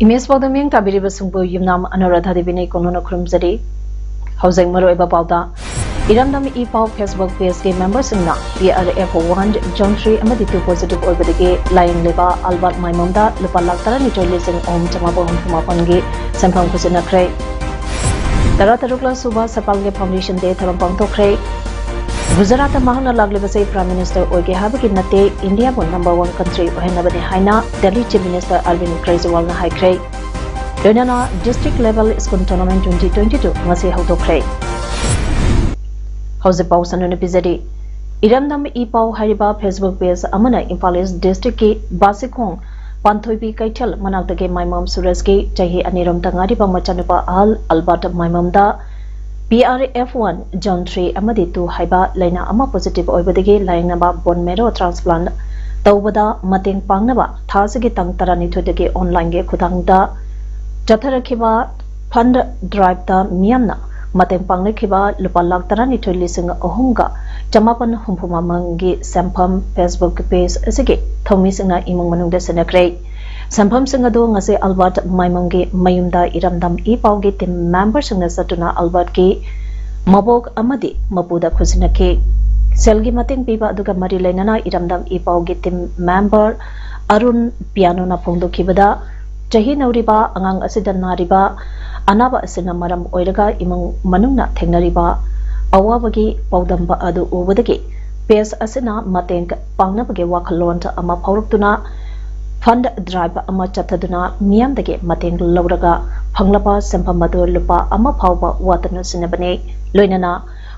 Imes PAODAM yang tabiri basungbu yumnam Anuradha Devine konono krumzari housing maro eba pauda iramdam e pau Facebook page ke members na PRF1 John 3 amadi 2 positive oibadege lying leba Albert Maimamda lupa lakh tara ni toilising om chamabo hum phumapan ge sampam khusina krai tara tarukla suba sapal ge foundation de tharam pangthokre Gujarat mahana lagleba sei Prime Minister oige habaki nate India bo number 1 country ohenabani haina Delhi Chief Minister Arvind Kejriwal na haikre Donana district level school tournament 2022 ngasi hautokre Hauze pau sanone pizadi Iramdam e pau hariba Facebook page amana Imphal East district ki Basikong Panthoibi Kaithal manaktage Maimam Suresh ki chahi aniram tangari ba machanupa Al Albert Maimamda PRF1 John 3 amadi 2 haiba laina ama positive oibadagi lainaba bone marrow transplant tawbada mateng pangnaba thasigi tang tarani thodagi online ge khudangda chatharakhiba fund drive ta miyamna mateng panglekiba lupa lakh tarani thoilising ahumga chamapan humpuma mangi sampam Facebook page asigi thomi singna imung manungda senakre Sampam singado ngase Albert Maimamge mayumda iramdam e pauge team member singna satuna Albert ki mabok amadi mapuda khusinake selgi mating piba aduga mari lainana iramdam e pauge team member Arun piano na phongdo khibada chahi nauriba angang asida nariba anaba asina maram oiraga imung manungna thengnariba awabagi paudamba adu ubadagi pes asina mateng pangnabage wakhalon ama phauruktuna Fund drive ama chathaduna miyamdage mateng lawraga phanglapa sempamadu lupa ama phawba watana sinabane loinana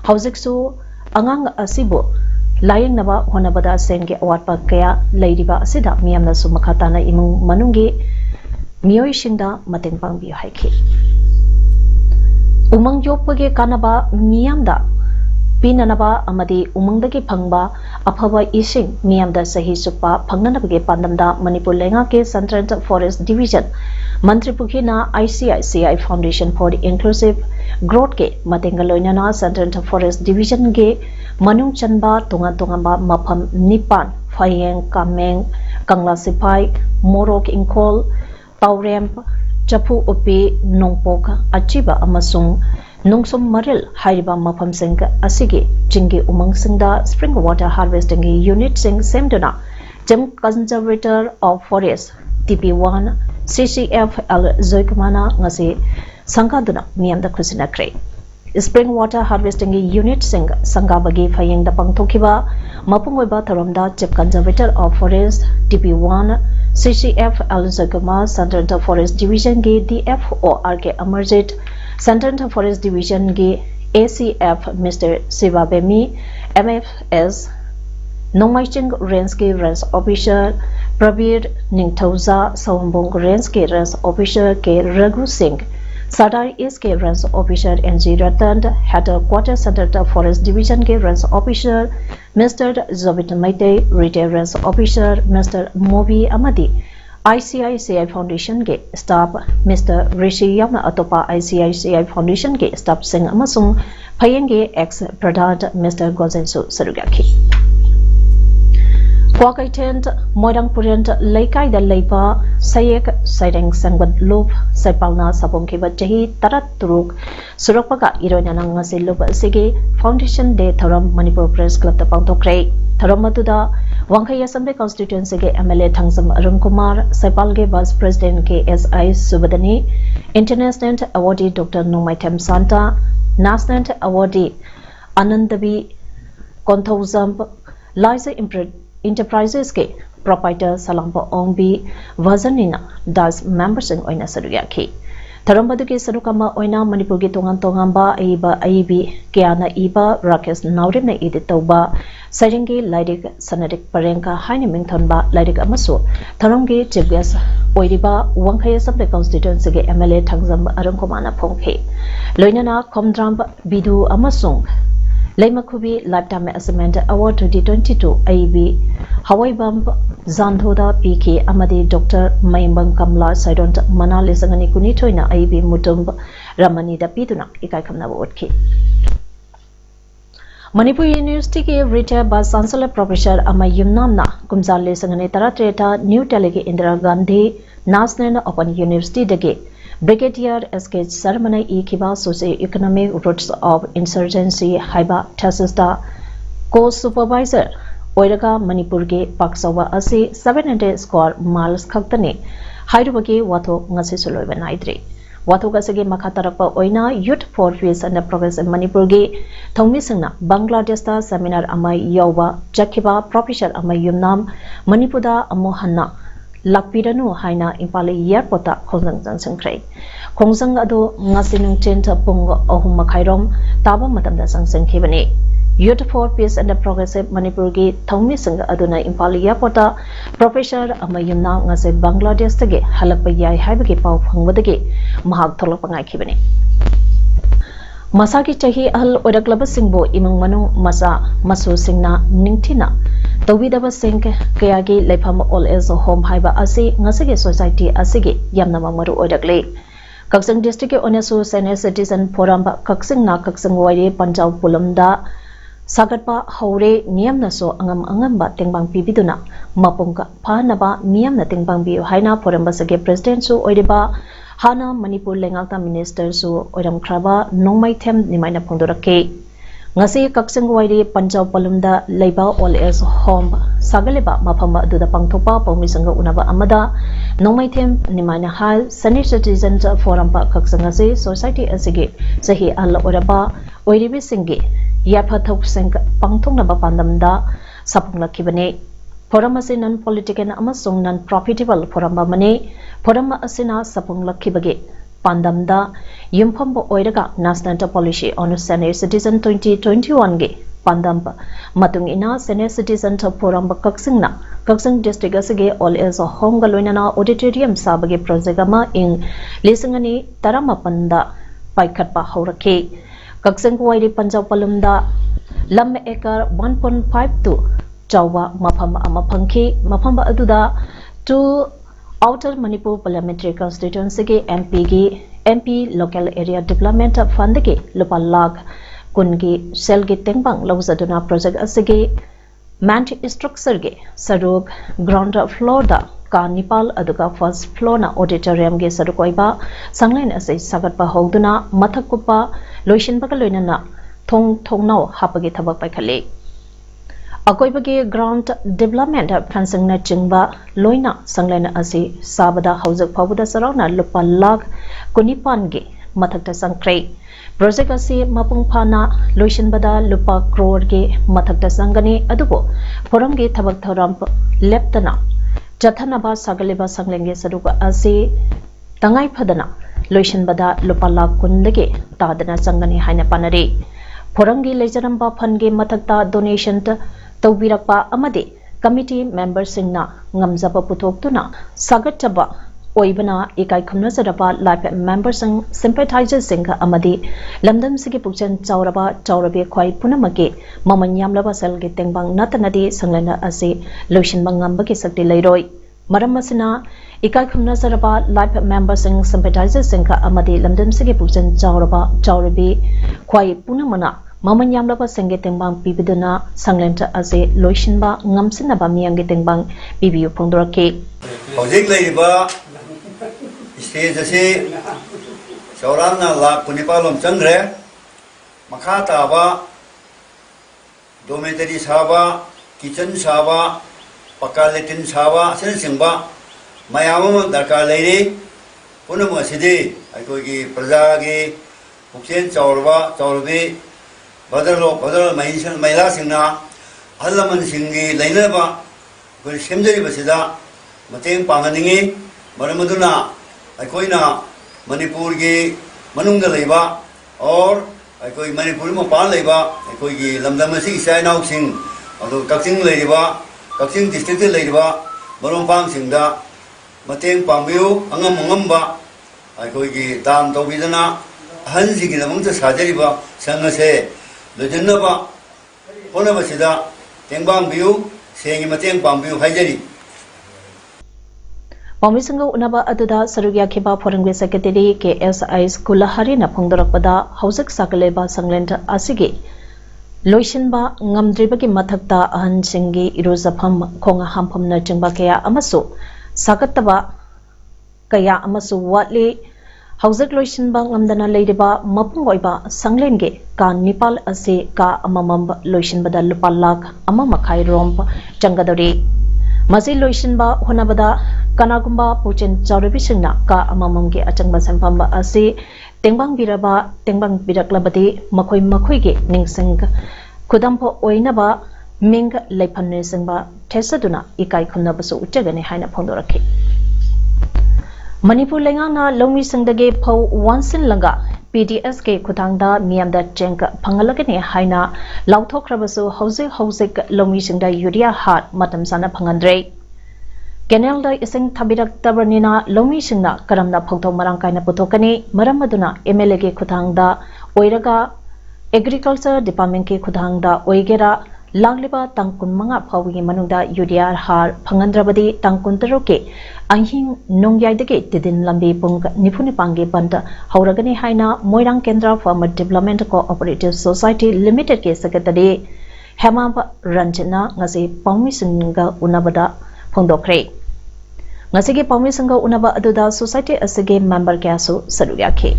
haujiksu angang asibu layang naba honabada senge awatpa kaya leiriba asida miyamna sumakhatana imung manungi miyoi shinda mateng pangbi haiki umang yopage kanaba miyamda Pinanaba amadi umangdagi phangba aphaba ising miyamda sahi supa phangnanabage pandamda Manipur lenga ke Central Forest Division Mantri Pukhina ICICI Foundation for Inclusive Growth ke matengaloinana Central Forest Division ge manung chanba tonga mapham nipan phayeng kameng kangla sipai morok ingkol paurem chapu opi nongpok achiba amasung Nungsum Maril Hariba Mapam Singh Asigi Chingi Umang Singda Spring Water Harvesting Unit Singh Semduna Jim Conservator of Forest TP1 CCF Al Zoikumana Ngasi Sankaduna Miyamda Kusina Kre Spring Water Harvesting Unit Singh Sangabagi Fayeng da Pangtokiba Mapungoiba Tharamda Jim Conservator of Forest TP1 CCF Al Zoikuma Central Forest Division G DFO RK Amarjit Central Forest Division ge ACF Mr. Sivabemi MFS Nongmaiching Range ke Range Officer Prabir Ningthauza Sawambong Range ke Range Officer ke Raghu Singh Sadar East ke Range Officer NG Ratan Headquarters Central Forest Division ke Range Officer Mr. Zobit Maite Retail Range Officer Mr. Mobi Amadi ICICI Foundation ke staff Mr. Rishi Yamna Atopa ICICI Foundation ke staff Singh amasung Phayeng ke ex Pradhan Mr. Gozensu Sarugaki Kwakai tent Moirang Purent Laikai da Leipa Sayek Saireng Sangbat Loop Saipalna Sapong ke Bajahi Tarat Turuk Surakpaga Ironya Nangasi Loop Sige Foundation Day Tharam Manipur Press Club Tapang Tokre Tharamatuda Wankhai Assembly Constituency ke MLA Thangsam Arun Kumar Saipal ke Vice President ke SI Subadani International Awardee Dr. Nomaitem Santa National Awardee Anandabi Konthauzamp Liza Enterprises ke proprietor Salampa Ongbi Vazanina Das members in Oina Saruyaki Tharambadagi Sarukama Oina Manipurgi Tongan Tongamba Aiba Aibi Kiana Iba Rakesh Naurina Iditoba Saringi Laidik Sanadik Parenka Haini Mingtonba Laidik Amasu Tharamgi Chief Guest Oiriba Wangkhaya Sub Constituency MLA Thangzam Arungkomana Phongkhe Loinana Komdram Bidu Amasung Laimakubi Lifetime Achievement Award 2022 AIB Hawaii Bump Zandhoda PK Amadi Dr. Mayambang Kamla Saidon Manali Sangani Kunitoina AIB Mutum Ramani da Piduna Ikai Kamna Wotki Manipur University ke retired Vice Chancellor Professor Amayumnamna Kumzale Sangani Taratreta New Delhi Indira Gandhi National Open University Dege Brigadier SK Sarmana Ikiba Socio-Economic Roots of Insurgency Haiba Tasista Co-Supervisor Oiraga Manipur ke Paksawa Asi 700 square miles Kaktane Hairubagi Wato Ngasi Suloiba Naidri Wato Gasagi Makatarapa Oina Youth for Peace and Progress in Manipur ge Thongmisingna Bangladesh ta Seminar Amai Yoba Jakiba Professor Amayumnam Manipuda Amohanna Lakpiranu Haina Impali Airport Khongjang Sangsangkrai Khongjang ado ngasinung chenta pung ahum makhairom taba matamda sangsangkhibani Youth for Peace and Progressive Manipur gi thongmising aduna Impali Airport Professor Amayumna ngase Bangladesh tage halakpa yai haibagi pau phangwadagi mahak tholakpangai khibani Masaki chahi ahal oiraklaba singbo imang manung masa masu singna ningthina Tawidaba sing kayagi lepham all as home haiba asi ngasage society asige yamna mamaru oirakle Kaksang district ke onesu senior citizen forum ba kaksang na kaksang waire Punjab pulamda sagatpa haure niyamna so angam ba tengbang pibiduna mapungka phanaba niyamna tengbang bi haina forum ba sage president su oideba hana Manipur lengakta minister su oiram khraba nongmai them nimaina phongdorake ngasi kaksang wairi Punjab palumda leiba all as home sagaleba mafama aduda pangthopa pawmisanga unaba amada nongmai them nimaina hal senior citizen forum pa kaksang ngasi society asige sahi alla oraba oiribi singi yafa thok sing pangthongnaba pandamda sapunglakhibane forum ase non political amasung non profitable forum ba mane forum asina sapunglakhibage Pandamda Yumphamba Oiraga National Policy on Senior Citizen 2021 ge Pandam Matung ina Senior Citizen Forum Kaksingna Kaksing District Asige all as a home Galoinana Auditorium Sabage Project ama in Lisingani Taramapanda Paikatpa Horake Kaksing Wairi Punjab Palumda Lam Ekar 1.52 Chawa Mapamba Amapanki Mapamba Aduda to Outer Manipur Parliamentary Constituency ke MP Local Area Development Fund ke lupa lakh kungi sel ke tengbang lawzaduna project asige mant structure ge saruk ground floor da ka Nepal aduga first floor na auditorium ge sarukoiba sanglain ase sagatpa hogduna mathakupa loishinba ka loinana thongnau hapagi thabak paikhale Akoibagi ground development fencing na chingba loina sanglena asi sabada haujak phabuda sarana lupa lakh kunipan ge mathakta sangkrei project asi mapung phana loishinbada lupa crore ge mathakta sangani adubo forum ge thabak thoram leptana jathanaba sagaleba sanglenge saruka asi tangai phadana loishinbada lupa lakh kundage tadana sangani haina panare forum ge lejaramba fund ge mathakta donation Taubirakpa amade committee members singna ngamjaba puthokduna sagatchaba oibana ikai khumna saraba life members sing sympathizers singha amade lamdam sigi pukchan chaurabe khwai punamake mamanyamlaba salge tengbang natanadi sanglana ase lotion mangamba ke sakti leiroi maram masina ikai khumna saraba life members sing sympathizers singha amade lamdam sigi pukchan chaurabe khwai punamana Mamanyamlaba senge tengbang pibiduna sanglenta ase loishinba ngamsinaba miyange tengbang bibiyu phongdorake Hojik leiba stage ase sauramna lakh kunipalom changre makha taba dormitory saba kitchen saba pakka latrine saba sen singba mayam darkar leire punam asidi aikogi praja ge pukchen chaurbe Badar Maila Singna, Alaman Singi, Lainaba, will Shimdari Basida, Mateng Panganingi, Maramaduna, Akoina, Manipur की मनुंग लेबा और अखोई मणिपुर मपान लेबा अखोई की लमदम से इसा नाव सिंह अदो कक्सिंग लेबा कक्सिंग डिस्ट्रिक्ट लेबा मरोंपांग सिंहदा मतेंग पांबियो अंगम अंगमबा अखोई की दान तौबिदना अहन सिगी नमंग साजरिबा संघ से लजनबा होनबसिदा तेंबांबियो सेंगी मतेंग पांबियो हाइजरी Pami Sangha Unaba Aduda Sarugya Kiba Foreign Secretary KSI Kulahari na Phongdorakpada Hausik Sakaleba Sanglent Asigi Loishinba Ngamdribaki Mathakta Ahan Singi Iruzapam Konga Hampam na Chingba Kaya Amasu Sakataba Kaya Amasu Watli Hausik Loishinba Ngamdana Ladyba Mapungoiba Sanglenge Ka Nipal Asi Ka Amamam Loishinbada Lupalak Amamakai Romp Changadori Masi Loishinba Honabada Kanagumba Puchin Chauribishina Ka Amamamge Achangba Sampamba Asi Tengbang Biraba Tengbang Biraklabadi Makoi Makoige Ningsing Kudampo Oinaba Ming Lepanisingba Tesaduna Ikai Kunabasu Utagani Haina Pondoraki Manipur Lengana Lomi Singdage Po Wansin Langa PDS ke Kutangda Miamda Jenka Pangalagani Haina Lauthokrabasu Hosik Lomi Singda Yuria Hat Matam Sana Pangandre Kenelda ising Tabirak Tabranina Lomi Singna Karamna Photo Marangkaina Putokani Maramaduna MLA ke Kutangda Oiraga Agriculture Department ke Kutangda Oigera Lagliba Tangkun Manga Pawi Manunda Yudia Har Pangandrabadi Tangkun Taroke Anhing Nongyadeke Tidin Lambi Pung Nipuni Pangi Banda Hauragani Haina Moirang Kendra Farmer Development Cooperative Society Limited ke Secretary Hemamba Ranjana Ngasi Pami Singa Unabada Pondokre Ngasigi Pami Singa Unaba Aduda Society Asige member Kasu Saruyake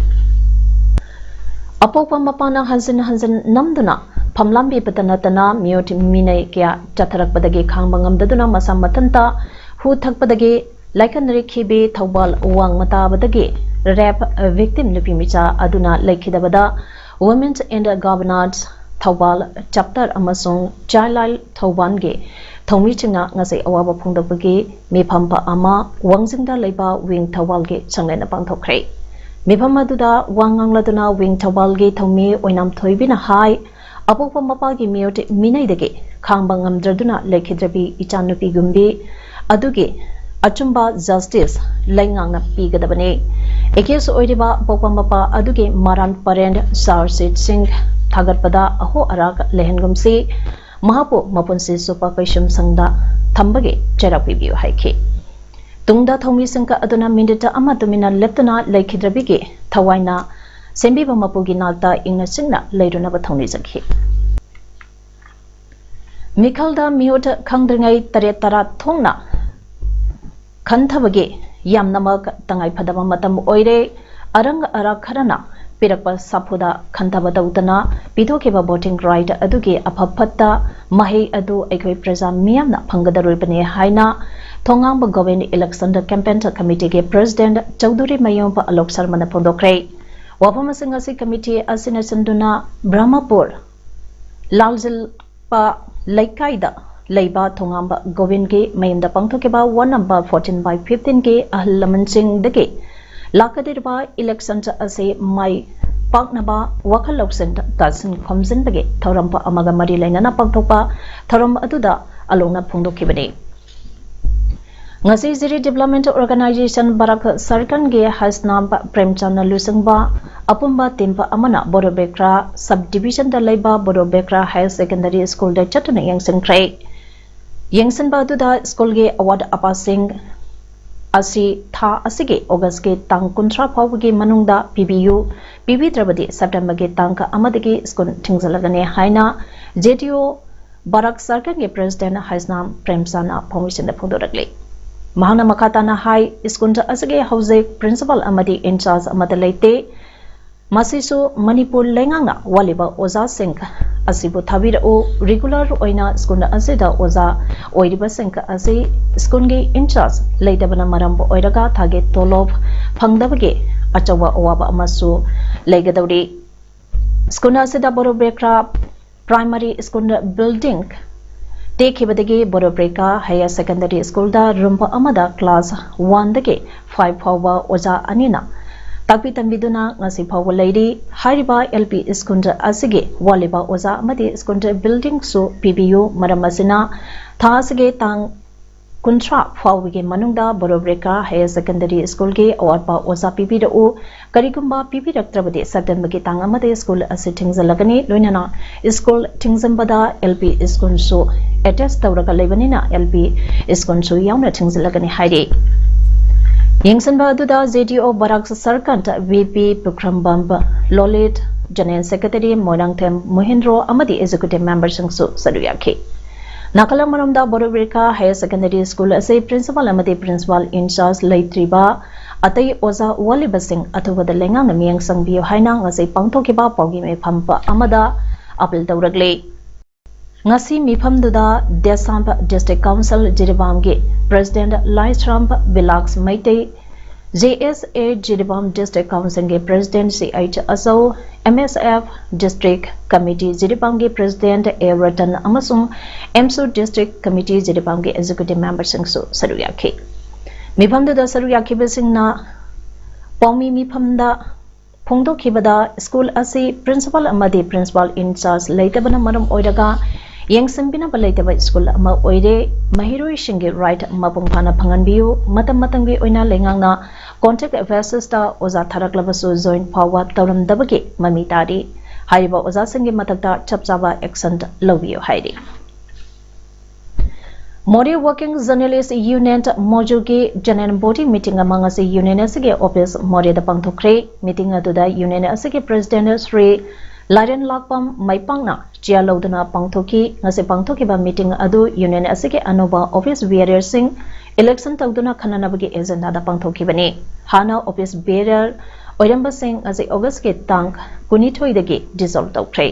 Apopa Mapana Hansen Namduna Pamlambi Patanatana Mute Mine Kya Chatarak Padagi Kambangam Daduna Masam Matanta Hu Takpadagi Laikanari Kibi Taubal Wang Mata Badagi Rap Victim Nupimicha Aduna Laikidabada Women's and Governance Taubal Chapter Amasung Child Taubange Tomichina Nasi Awaba Pundabagi Mipampa Ama Wangzinda Leba Wing Taubalge Changlena Pantokre Mipamaduda Wangangladuna Wing Taubalge Tomi Oinam Toibina High Apopa Mapagi Mute Minaidage Kambangam Draduna Lakidrabi Ichanupi Gumbi Adugi Achumba Justice Langanga Pigadabane Ekes Oidiba Popa Mapa Adugi Maran Parend Sarsit Singh Tagarpada Aho Arak Lehengumsi Mahapo Mapunsi Supa Kaishum Sangda Thambage Cherapi View Haike Tungda Thomi Singka Aduna Mindita Amatumina Leptana Lakidrabige Tawaina Sembiba Mapugi Nalta Ingna Singna Laiduna Bathoni Zakhi Mikalda Miota Kangdringai Taretara Thongna Kanthabage Yamnamak Tangai Padama Matam Oire Arang Arakharana Pirakpa Sapuda Kantabada Utana Pidokeba Voting Right Adugi Apapata Mahi Adu Ekwe Preza Miamna Pangadarubane Haina Tongamba Government Election Campaign Committee ke President Chaudhuri Mayompa Alok Sarmana Pondokre Wapamasingasi Committee Asina Sanduna Brahmapur Lalzil Pa Laikaida Leiba Tongamba Govin ke Mayamda Pangtokeba 1 number 14/15 ke Ahlamansing Deke Lakadirba elections ase Mai Paknaba Wakaloksen Tasin Komsen Bage Thorampa Amaga Mari Lainana Pangtopa Thoram Aduda Alona Pundokibane Ngasi Ziri Development Organization Barak Sarkan ge Hasnam Premchana Lusangba Apumba Timpa Amana Borobekra Subdivision Dalaiba Borobekra Higher Secondary School de Chatuna Yangsen Kray Yangsen Baduda School ge Award Apasing Asi Tha Asige August ge Tang Kuntra Pawge Manungda PBU PB Trabadi September ge Tangka Amadigi School Tingzalagane Haina JTO Barak Sarkan ge President Hasnam Premchana Permission de Pondoragli Mahana Makatana High Iskunta Asage House Principal Amadi in charge Amadalate Masisu Manipur Lenganga Waliba Oza Singh Asibu Thabira O regular Oina Skunda Asida Oza Oiriba Singh Asi Skungi in charge Laidabana Marambo Oiraga Target Tolov Pangdabage Achawa Owaba Amasu Legadaudi Skunda Asida Borobrekra Primary Skunda Building Take Hibadagi Borobreka Higher Secondary School da Rumpa Amada Class 1 dage 5 Hawa Oza Anina ताकपी तंबीदुना ngasi phawba leiri hariba LP school asige waliba oza amadi school building su PBU maram asina tha asige tang kuntra phawige manungda borobreka higher secondary school ge award pa oza pipi da u karigumba pipi raktrabade september ge tang amade school ase thingzalagani loinana school thingzambada LP school su attest tawraga lebanina LP school su yauna thingzalagani haide Yengsanba aduda ZDO Barak Sarkant VP Pukrambamba Lolit General Secretary Moirangthem Mohindro Amadi Executive Member Sangsu Saduyaki Nakala Maramda Borobrika Higher Secondary School as a Principal Amadi Principal in Charge Laitriba Atai Oza Walibasing Atuva the Lengang Miang Sangbio Hainang as a Pangtokiba Pogime Pampa Amada Apple Dauragle Ngasi Mipamduda Desamp District Council Jiribamge President Laitramp Bilax Maite JSA Jiribam District Council ge President CH Aso MSF District Committee Jiribamge President A Ratan Amasung MSU District Committee Jiribamge Executive Member Singsu Saruyaki Mipamduda Saruyaki Besingna Pomi Mipamda Pongdo Kibada School Asi Principal Amadi Principal in Charge Laitabana Maram Oidaga Yengsanbina Balaitaba School Ama Oide Mahiroi Shingi Right Mapungpana Panganbiu Matam Matangbi Oina Lengangna Contact Affairs Star Oza Tharaklabasu Joint Power Tauram Dabagi Mamitari Hariba Oza Sangi Matakta Chapchaba Accent Lovio Heidi Mori Working Journalist Union Mojugi General Body Meeting among us Union Asige Office Mori the Pangtokre Meeting Aduda Union Asige President Sri Laren Lakpam Maipangna Chia Lodana Pangtoki Nase Pangtoki ba meeting adu Union Asige Anova Office Bearer Singh Election Tagduna Kananabagi Agenda da Pangtoki Bani Hana Office Bearer Oyamba Singh as August ke Tank Kunitoi dagi dissolve Tokre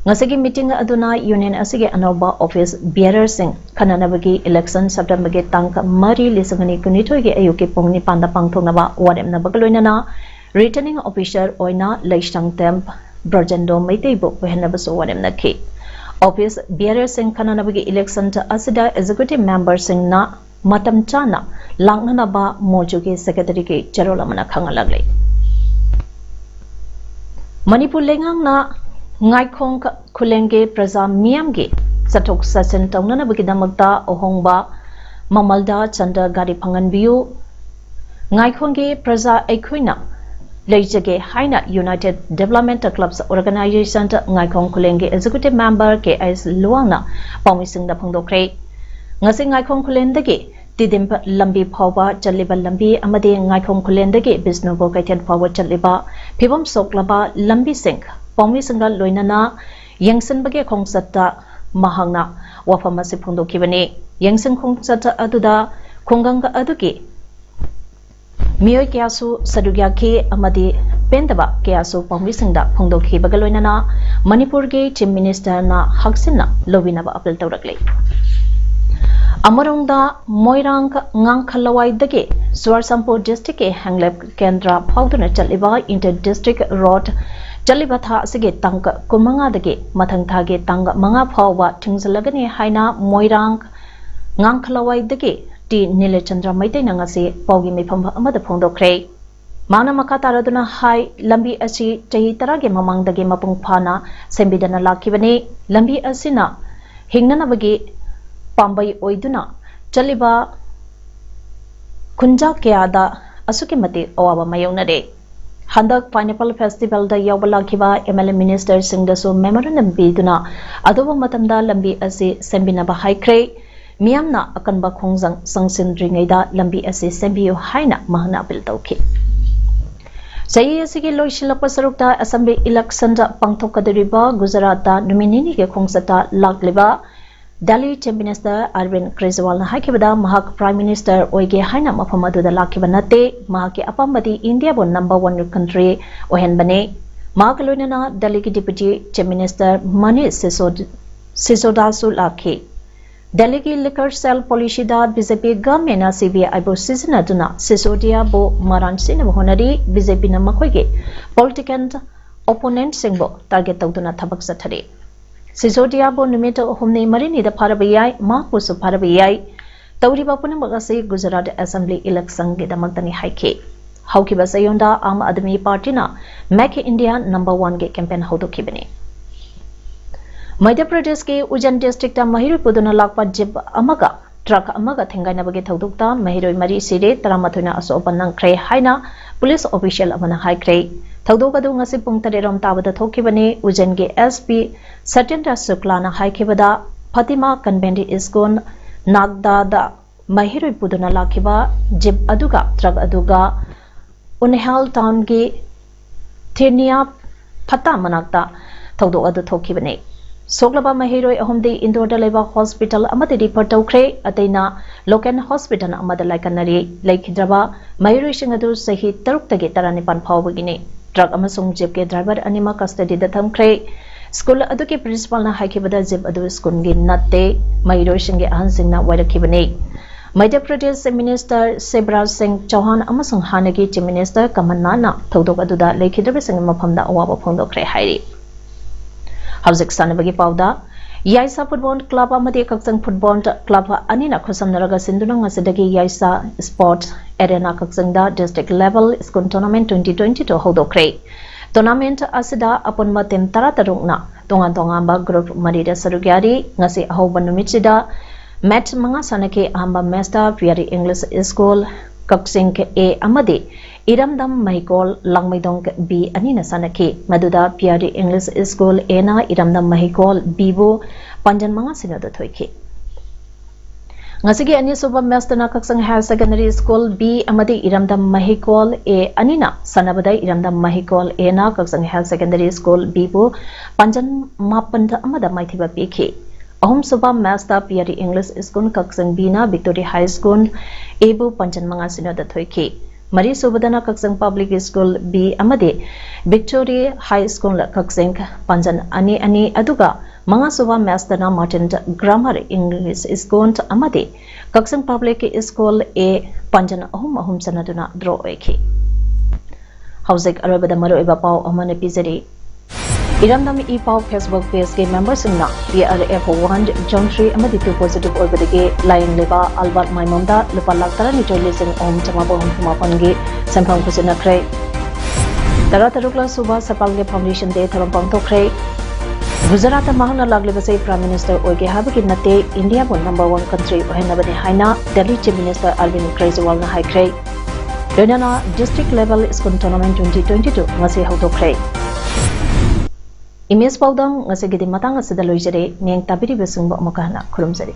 Ngasigi meeting aduna Union Asige Anova Office Bearer Singh Kananabagi Election September ge Tank Mari Lisangani Kunitoi ge Ayuki Pongni Panda Pangtonaba Wadem Nabagaloinana Returning Officer Oina Leishang Temp Brajendo Maitebo Wehenabaso Wadem Naki Office Bearer Singh Kananabagi Election to Asida Executive Member Singh na Matam Chana Langnanaba Mojugi Secretary ke Charolamana Kangalagli Manipur Lengang na Ngaikong Kulenge Praza Miamge Satok Sasin Taunanabagi Damakta Ohongba Mamalda Chanda Gari Panganbiu Ngaikonge Praza Equina Leijage Haina United Development Clubs Organization Ngaikong Kulenge Executive Member KS Luangna Paumising da Pangdokre Ngasi Ngaikong Kulendage Tidim Lambi Pawba Chaliba Lambi Amade Ngaikong Kulendage Bisnobo Kaitan Pawba Chaliba Pibam Soklaba Lambi Sink Paumisinga Loinana Yangsan Bage Kongsata Mahangna Wafamasi Pangdokibane Yangsan Kongsata Aduda Konganga Aduki Mioy Kiasu Sadugyaki Amadi Pendaba Kiasu Pamisingda Pongdoki Bagaloinana Manipur Ge Chief Minister na Haksina Lobinaba Apel Taurakli Amarongda Moirang Ngang Khalawai Dage Swarsampo District Hanglep Kendra Pauduna Chaliba Inter District Road Chaliba Tha Sige Tangka Kumanga Dage Matang Thage Tanga Manga Phawa Thingzalagani Haina Moirang Ngang Khalawai Dage T Nilechandra Maitay Nangasi Pogi Mipamba Amada Pongdokre Mana Makataraduna Hai Lambi Asi Tahi Tarage Mamang Dage Mapung Pana Sembidana Lakibane Lambi Asina Hingnanabagi Pambai Oiduna Chaliba Kunja Keada Asukimati Owa Mayonade Handak Pineapple Festival da Yawala Kiba MLA Minister Singdasu Memorandum Biduna Adoba Matamda Lambi Asi Sembinaba Haikre Miamna Akanba Khongjang Sangsin Ringaida Lambi Asi Sembiu Haina Mahana Bil Tauki Sayi Asigi Loishilapa Sarukta Assembly Election Pangthokadariba Gujarat Numinini ke Khongsata Lagliba Delhi Chief Minister Arvind Kejriwal Hakibada Mahak Prime Minister Oige Haina Mafamadu da Lakibanate Mahaki Apamadi India bon #1 country Ohenbane Makalunana Delhi Deputy Chief Minister Manish Sisodasu Laki Delhi ki liquor sale policy da BJP government CBI aibo season aduna Sisodia bo maran sin honari BJP na makoige political opponent singbo target tawduna thabak sathare Sisodia bo numito homne marini da pharabayai ma pusu pharabayai tawriba punamagase Gujarat Assembly election ge damakdani haike haukiba sayonda Aam Aadmi Party na Make India number 1 ge campaign haudokhibani. Madhya Pradesh ke Ujjain district ta Mahiroi puduna lakpa jeep amaga truck amaga thengainabagi thodukta Mahiroi mari sire 13 na asopan nangkhre haina police official amana haikre. Thodokadu ngasi pung 3 rom tabada thokibani. Ujjain ge SP Satyendra Shukla na haikibada Fatima Convent School Nagda da Mahiroi puduna lakiba jeep aduga truck aduga Unhal town ge Thirnia Phata manakta thodok adu thokibani. Soglaba Mahiroi ahomdi Indore da leba hospital amadi refer tawkhre ataina local hospital amada laikanari laikhidraba Mahiroi singadu sahi 6 tagi 19 phawbagini truck amasung jeep ke driver anima custody da thamkhre. School adu ke principal na haikibada jeep adu school gi natte Mahiroi singe ahansingna wairakibani. Madhya Pradesh Minister Shivraj Singh Chauhan amasung hanagi Chief Minister Kamal na thodok adu da laikhidraba singe mafamda awaba phongdokre hairi. Hauzik sanabagi pauda Yaisa Football Club amadi Kaksang Football Club anina khosamnaraga sinduna ngasidagi Yaisa Sports Arena Kaksangda district level school tournament 2022 hodokre. Tournament asida apunma team taratarungna tonga group marida sarugyari ngasi ahoban numitida match mga sanake amba Master Piari English School Kaksing A amadi Iramdam Mahikol Langmaidong B anina sanaki maduda Piari English School A na Iramdam Mahikol B bu panjan mga sinada thoiki. Ngasigi ani suba master na Kaksang Higher Secondary School B amadi Iramdam Mahikol A anina sanabada Iramdam Mahikol A na Kaksang Higher Secondary School B bu panjan mapanda amada maithiba piki. Ahom suba master Piari English School Kaksang B na Victoria High School A bu panjan mga sinada thoiki. Mari Subadana Kaksang Public School B amadi Victoria High School Kaksang panjan ani aduga mga suba master na Martin Grammar English School amadi Kaksang Public School A panjan ahum sanaduna draw oiki. Hauzik arabada maro iba pau amane pizari Iramdam e-pau Facebook page ke members na PRF 1 John 3 amadi 2 positive oibadagi lying leba Albert Maimamda lupa lakh tara ni toilising chamabong kumapangi sampang kusina kre taratarukla suba sapalge foundation day tharong pangtokre Gujarat mahana lagleba sei Prime Minister oige habaki nate India bo number 1 country ohenabani haina Delhi Chief Minister Arvind Kejriwal na haikre Donana district level school tournament 2022 ngasi hodokre Imes paudang ngasi gidi matang asida loijare neng tabiri besungba makahana khurumjari